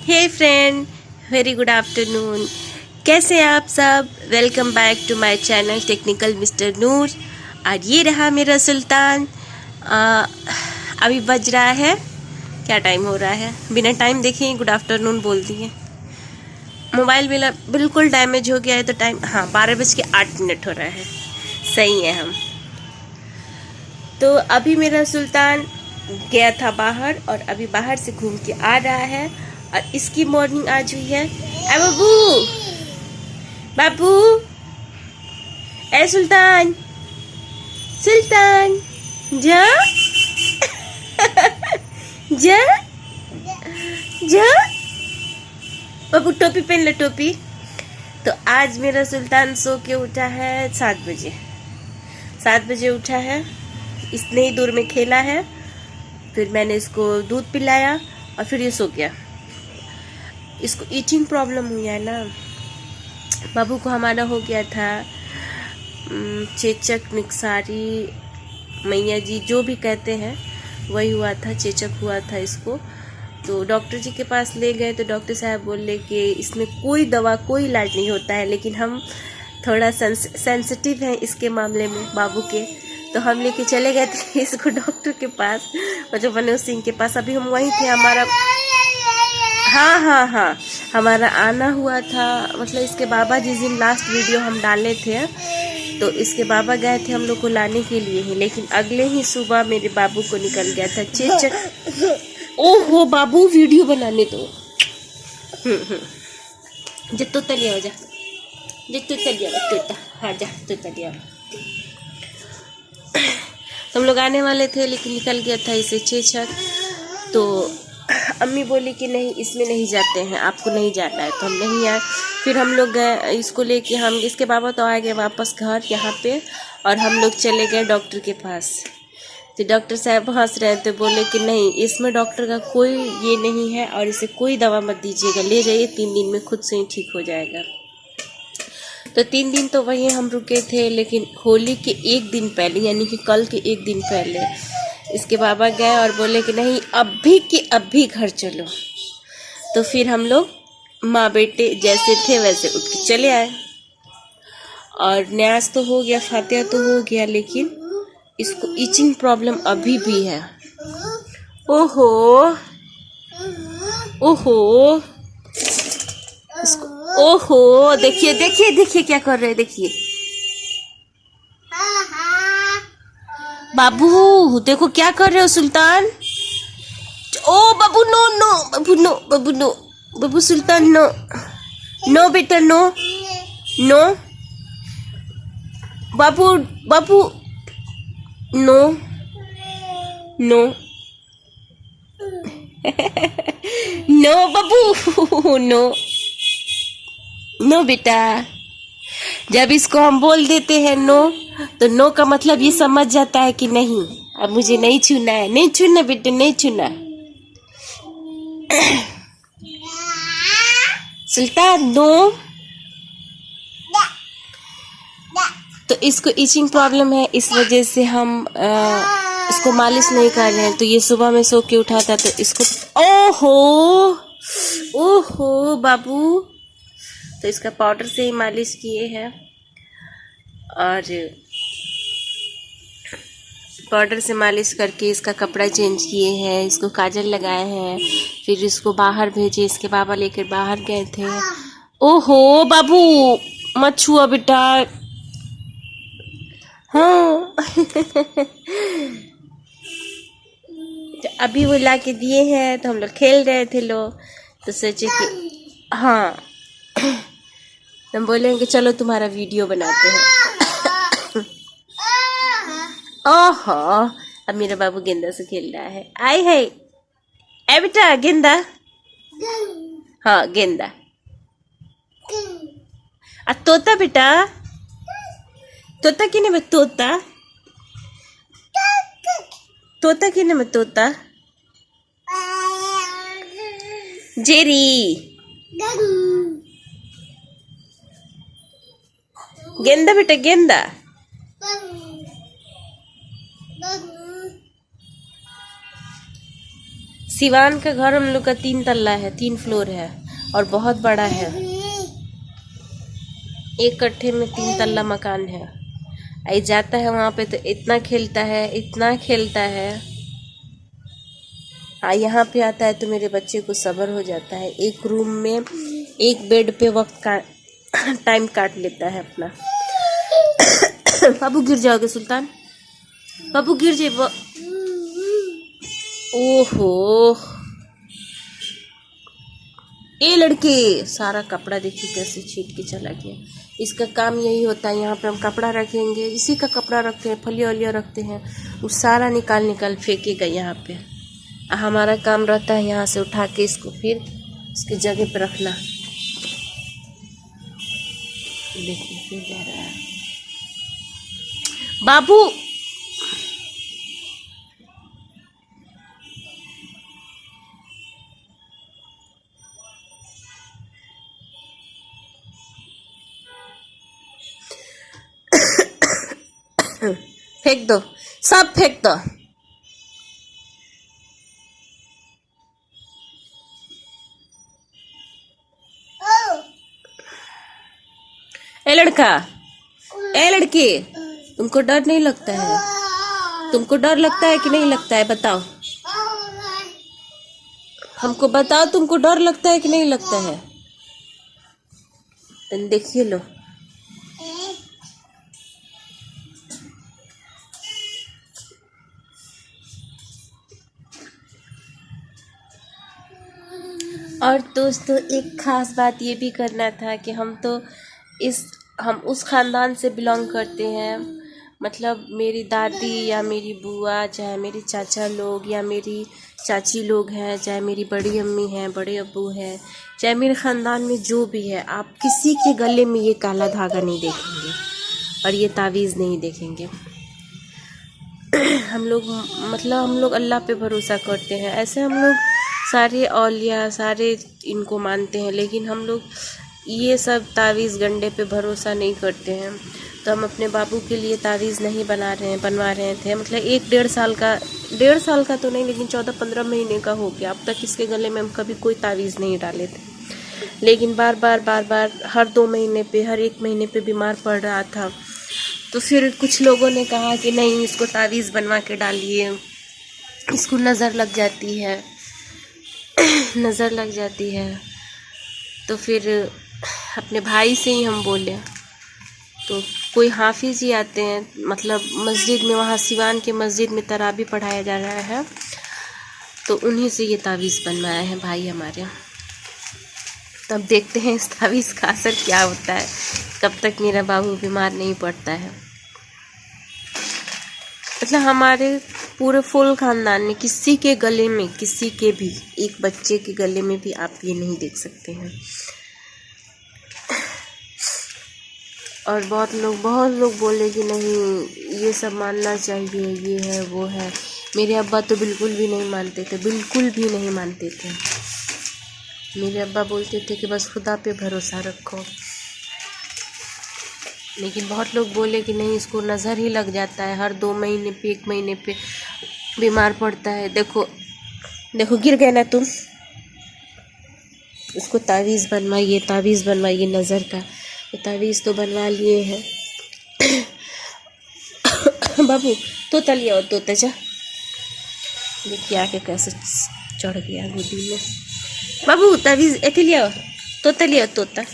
हे friend, very good afternoon. कैसे हैं आप सब? Welcome back to my channel technical mister Noor. और ये रहा मेरा सुल्तान। अभी बज रहा है, क्या टाइम हो रहा है, बिना टाइम देखे गुड आफ्टरनून बोल दिए। मोबाइल मेरा बिल्कुल डैमेज हो गया है तो टाइम 12:08 हो रहा है। सही है हम। तो अभी मेरा सुल्तान गया था बाहर और अभी बाहर से घूम के आ रहा है और इसकी मॉर्निंग आज हुई है। ए बाबू, बाबू, ए सुल्तान, सुल्तान, जा जा जा। बाबू टोपी पहन ले, टोपी। तो आज मेरा सुल्तान सो के उठा है 7 बजे। 7 बजे उठा है, इतने ही दूर में खेला है, फिर मैंने इसको दूध पिलाया और फिर ये सो गया। इसको ईटिंग प्रॉब्लम हुई है ना। बाबू को हमारा हो गया था चेचक, निकसारी, मैया जी जो भी कहते हैं वही हुआ था, चेचक हुआ था इसको। तो डॉक्टर जी के पास ले गए तो डॉक्टर साहब बोले कि इसमें कोई दवा, कोई इलाज नहीं होता है, लेकिन हम थोड़ा सेंसिटिव हैं इसके मामले में बाबू के। तो हम लेके चले गए थे इसको डॉक्टर के पास, मतलब मनोज सिंह के पास। अभी हम वहीं थे, हमारा हाँ हमारा आना हुआ था। मतलब इसके बाबा जिस दिन लास्ट वीडियो हम डाले थे तो इसके बाबा गए थे हम लोग को लाने के लिए ही, लेकिन अगले ही सुबह मेरे बाबू को निकल गया था चेचक। ओहो बाबू, वीडियो बनाने दो। जा तोता लिया, जा तोता लिया, तोता, हाँ जा तोता लिया। तो हम लोग आने वाले थे लेकिन निकल गया था इसे चेचक। तो अम्मी बोली कि नहीं, इसमें नहीं जाते हैं, आपको नहीं जाना है, तो हम नहीं आए। फिर हम लोग गए इसको लेके, हम इसके बाबा तो आ गए वापस घर यहाँ पे और हम लोग चले गए डॉक्टर के पास। तो डॉक्टर साहब हंस रहे थे, बोले कि नहीं, इसमें डॉक्टर का कोई ये नहीं है और इसे कोई दवा मत दीजिएगा, ले जाइए, 3 दिन में खुद से ही ठीक हो जाएगा। तो 3 दिन तो वहीं हम रुके थे, लेकिन होली के 1 दिन पहले, यानी कि कल के 1 दिन पहले इसके बाबा गए और बोले कि नहीं, अभी के अभी घर चलो। तो फिर हम लोग माँ बेटे जैसे थे वैसे उठ के चले आए और न्यास तो हो गया, फातिहा तो हो गया, लेकिन इसको ईचिंग प्रॉब्लम अभी भी है। ओहो ओहो, इसको ओहो, देखिए देखिए देखिए क्या कर रहे हैं, देखिए बाबू, देखो क्या कर रहे हो सुल्तान। ओ बाबू, नो नो बाबू, नो बाबू, नो बाबू, सुल्तान नो, नो बेटा, नो नो बाबू, बाबू नो नो नो बाबू, नो नो बेटा। जब इसको हम बोल देते हैं नो, तो नो का मतलब ये समझ जाता है कि नहीं, अब मुझे नहीं छूना है, नहीं छूना बेटे, नहीं छूना। सुल्तान नो। तो इसको ईचिंग प्रॉब्लम है, इस वजह से हम इसको मालिश नहीं कर रहे हैं। तो ये सुबह में सो के उठा था तो इसको, ओहो ओहो बाबू, तो इसका पाउडर से ही मालिश किए हैं और पाउडर से मालिश करके इसका कपड़ा चेंज किए हैं, इसको काजल लगाए हैं, फिर इसको बाहर भेजे, इसके बाबा लेकर बाहर गए थे। ओहो बाबू, मत छुआ बेटा। हाँ तो अभी वो ला के दिए हैं तो हम लोग खेल रहे थे लोग, तो सोचे कि हाँ हम बोलेंगे चलो तुम्हारा वीडियो बनाते हैं। ओहो, अब मेरा बाबू गेंदा से खेल रहा है। आई है ए बेटा, गेंदा, हाँ गेंदा। तोता बेटा, तोता किने में, तोता तोता किने में, तोता जेरी, गेंदा बेटा, गेंदा। सिवान का घर हम लोग का 3 तल्ला है, 3 फ्लोर है और बहुत बड़ा है। एक कट्ठे में 3 तल्ला मकान है। आई जाता है वहाँ पे तो इतना खेलता है, इतना खेलता है। यहाँ पे आता है तो मेरे बच्चे को सब्र हो जाता है। एक रूम में एक बेड पे वक्त का टाइम काट लेता है अपना। बाबू गिर जाओगे सुल्तान, बाबू गिर जाए। ओहो, ए लड़के, सारा कपड़ा देखिए कैसे छीट के चला गया। इसका काम यही होता है, यहाँ पे हम कपड़ा रखेंगे, इसी का कपड़ा रखते हैं, फलिया वलिया रखते हैं, वो सारा निकाल निकाल फेंकेगा यहाँ पे। हमारा काम रहता है यहाँ से उठा के इसको फिर इसकी जगह पे रखना। देखिए फिर जा रहा है बाबू। फेंक दो, सब फेंक दो। ए लड़का, ए लड़की, तुमको डर नहीं लगता है? तुमको डर लगता है कि नहीं लगता है? बताओ हमको, बताओ तुमको डर लगता है कि नहीं लगता है? तुम देखिए लो, और दोस्तों एक ख़ास बात ये भी करना था कि हम उस ख़ानदान से बिलोंग करते हैं। मतलब मेरी दादी या मेरी बुआ, चाहे मेरी चाचा लोग या मेरी चाची लोग हैं, चाहे मेरी बड़ी अम्मी हैं, बड़े अब्बू हैं, चाहे मेरे ख़ानदान में जो भी है, आप किसी के गले में ये काला धागा नहीं देखेंगे और ये तावीज़ नहीं देखेंगे। हम लोग अल्लाह पे भरोसा करते हैं। ऐसे हम लोग सारे औलिया सारे इनको मानते हैं, लेकिन हम लोग ये सब तावीज़ गंडे पे भरोसा नहीं करते हैं। तो हम अपने बाबू के लिए तावीज़ नहीं बनवा रहे थे। मतलब 1-1.5 साल का तो नहीं, लेकिन 14-15 महीने का हो गया। अब तक इसके गले में हम कभी कोई तावीज़ नहीं डाले थे, लेकिन बार बार हर 2 महीने पे, हर 1 महीने पे बीमार पड़ रहा था। तो फिर कुछ लोगों ने कहा कि नहीं, इसको तावीज़ बनवा के डालिए, इसको नज़र लग जाती है, नज़र लग जाती है। तो फिर अपने भाई से ही हम बोले, तो कोई हाफिज़ ही आते हैं, मतलब मस्जिद में, वहाँ सिवान के मस्जिद में तराबी पढ़ाया जा रहा है, तो उन्हीं से ये तावीज़ बनवाया है भाई हमारे। तब देखते हैं इस तावीज़ का असर क्या होता है, कब तक मेरा बाबू बीमार नहीं पड़ता है। मतलब हमारे पूरे फुल ख़ानदान में किसी के गले में, किसी के भी एक बच्चे के गले में भी आप ये नहीं देख सकते हैं। और बहुत लोग बोले कि नहीं, ये सब मानना चाहिए, ये है वो है। मेरे अब्बा तो बिल्कुल भी नहीं मानते थे, बिल्कुल भी नहीं मानते थे। मेरे अब्बा बोलते थे कि बस खुदा पे भरोसा रखो। लेकिन बहुत लोग बोले कि नहीं, इसको नज़र ही लग जाता है, हर 2 महीने पे, 1 महीने पे बीमार पड़ता है। देखो गिर गए ना तुम। इसको तावीज़ बनवाइए नज़र का। तो तावीज़ तो बनवा लिए हैं। बाबू तोता लिया, और तोता जा, देखिए आके कैसे चढ़ गया गोदी में। बाबू तावीज़ ऐसे लिया, तोता लिया, तोता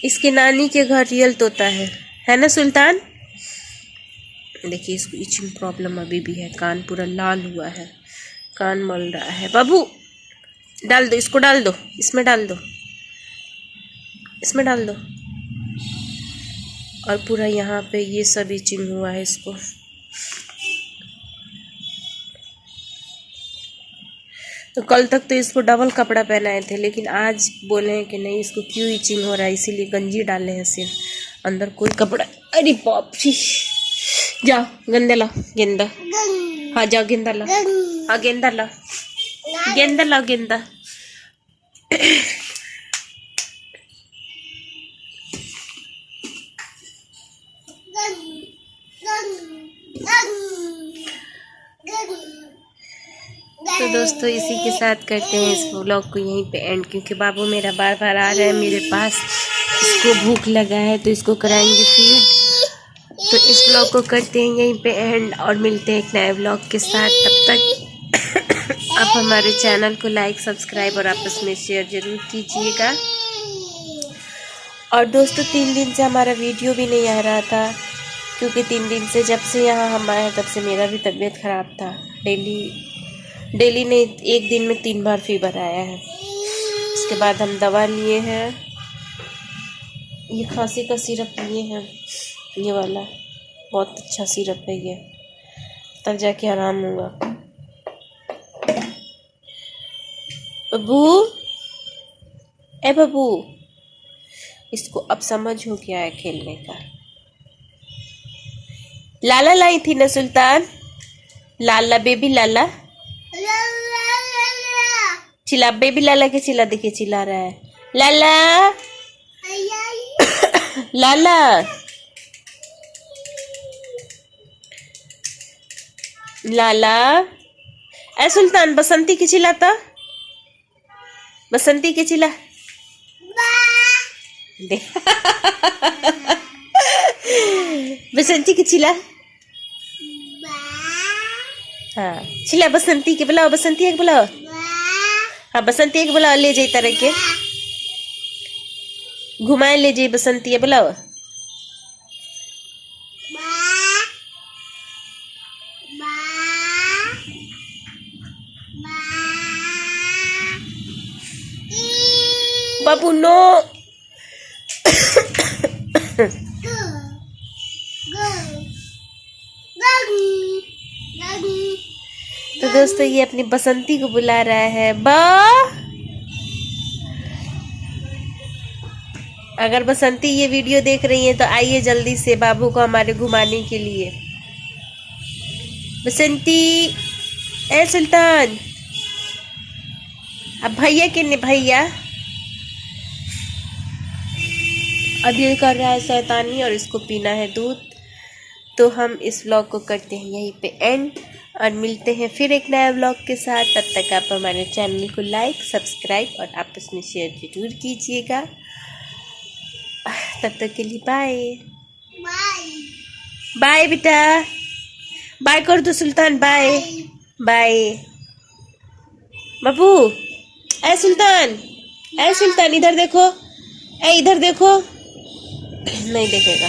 इसके नानी के घर रियल तोता है ना सुल्तान। देखिए इसको इचिंग प्रॉब्लम अभी भी है, कान पूरा लाल हुआ है, कान मल रहा है। बाबू डाल दो, इसको डाल दो, इसमें डाल दो, इसमें डाल दो। और पूरा यहाँ पे ये सब इचिंग हुआ है इसको। तो कल तक तो इसको डबल कपड़ा पहनाए थे, लेकिन आज बोले हैं कि नहीं, इसको क्यों इचिंग हो रहा है, इसीलिए गंजी डाले हैं सिर्फ, अंदर कोई कपड़ा। अरे बाप रे, जाओ गेंदा लाओ, गेंदा। हाँ जाओ गेंदा लाओ, हाँ गेंदा लाओ, गेंदा लाओ, गेंदा। तो दोस्तों इसी के साथ करते हैं इस व्लॉग को यहीं पे एंड, क्योंकि बाबू मेरा बार बार आ रहा है मेरे पास, इसको भूख लगा है तो इसको कराएंगे फीड। तो इस व्लॉग को करते हैं यहीं पे एंड और मिलते हैं एक नए व्लॉग के साथ। तब तक आप हमारे चैनल को लाइक, सब्सक्राइब और आपस में शेयर जरूर कीजिएगा। और दोस्तों 3 दिन से हमारा वीडियो भी नहीं आ रहा था, क्योंकि 3 दिन से जब से यहाँ हम आए तब से मेरा भी तबीयत ख़राब था। डेली नहीं, एक दिन में 3 बार फीवर आया है। उसके बाद हम दवा लिए हैं, ये खांसी का सिरप लिए हैं, ये वाला बहुत अच्छा सिरप है ये, तब जाके आराम होगा। बब्बू, ए बब्बू, इसको अब समझ हो गया है खेलने का। लाला लाई थी ना सुल्तान, लाला बेबी लाला, चिल्ला बेबी लाला के चिल्ला, देखिए चिल्ला रहा है लाला लाला। लाला ए सुल्तान, बसंती के चिल्लाता, बसंती के चिल्ला बसंती के चिल्ला, हाँ चिल्ला बसंती के बुलाओ, बसंती एक बुलाओ, हाँ बसंती एक बुलाओ, ले जाए तरह के घुमाए ले जाए, बसंती बुलाओ। बाबू नो तो दोस्तों ये अपनी बसंती को बुला रहा है बा। अगर बसंती ये वीडियो देख रही है तो आइए जल्दी से बाबू को हमारे घुमाने के लिए। बसंती ए सुल्तान, अब भैया के भैया अब ये कर रहा है शैतानी और इसको पीना है दूध। तो हम इस व्लॉग को करते हैं यहीं पे एंड और मिलते हैं फिर एक नया व्लॉग के साथ। तब तक आप हमारे चैनल को लाइक, सब्सक्राइब और आपस में शेयर जरूर कीजिएगा। तब तक के लिए बाय बाय बेटा, बाय कर दो सुल्तान, बाय बाय। बाबू ए सुल्तान इधर देखो, ए इधर देखो, नहीं देखेगा।